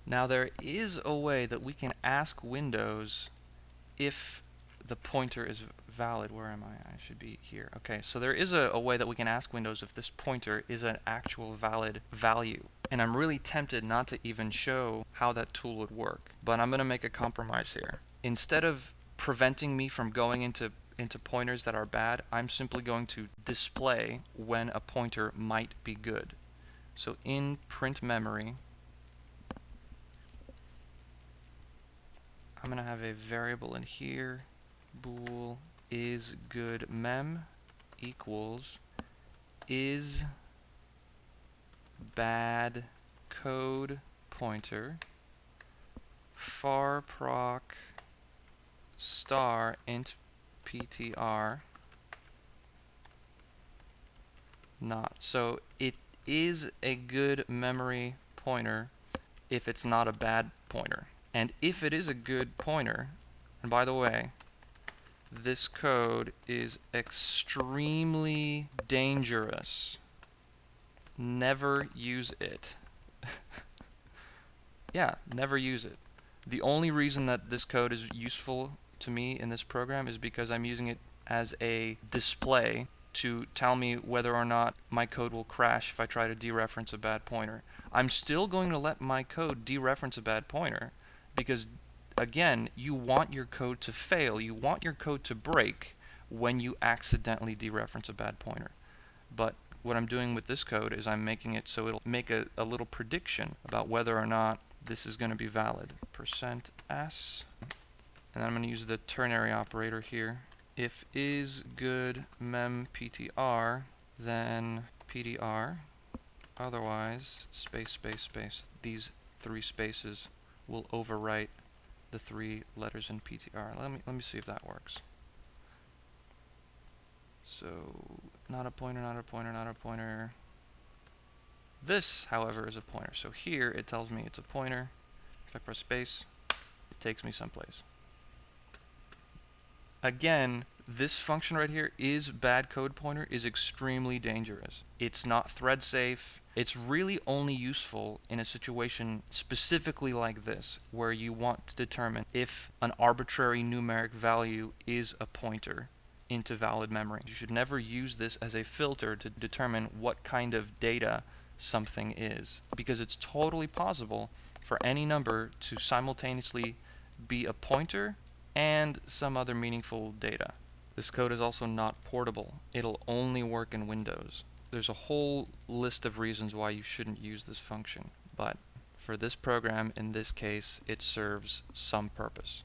Now there is a way that we can ask Windows if the pointer is valid. Where am I? I should be here. Okay, so there is a way that we can ask Windows if this pointer is an actual valid value. And I'm really tempted not to even show how that tool would work. But I'm going to make a compromise here. Instead of preventing me from going into pointers that are bad, I'm simply going to display when a pointer might be good. So in print memory, I'm going to have a variable in here, bool is good mem equals is bad code pointer far proc star int ptr not. So it is a good memory pointer if it's not a bad pointer. And if it is a good pointer, and by the way, this code is extremely dangerous. Never use it. Yeah, never use it. The only reason that this code is useful to me in this program is because I'm using it as a display to tell me whether or not my code will crash if I try to dereference a bad pointer. I'm still going to let my code dereference a bad pointer because, again, you want your code to fail. You want your code to break when you accidentally dereference a bad pointer. But what I'm doing with this code is I'm making it so it'll make a little prediction about whether or not this is going to be valid. %s, and then I'm going to use the ternary operator here. If is good mem ptr, then ptr. Otherwise, space, space, space. These three spaces will overwrite the three letters in ptr. Let me see if that works. So, not a pointer, not a pointer, not a pointer. This, however, is a pointer. So here it tells me it's a pointer. If I press space, it takes me someplace. Again, this function right here, is bad code pointer, is extremely dangerous. It's not thread safe. It's really only useful in a situation specifically like this, where you want to determine if an arbitrary numeric value is a pointer into valid memory. You should never use this as a filter to determine what kind of data something is, because it's totally possible for any number to simultaneously be a pointer and some other meaningful data. This code is also not portable. It'll only work in Windows. There's a whole list of reasons why you shouldn't use this function, but for this program, in this case, it serves some purpose.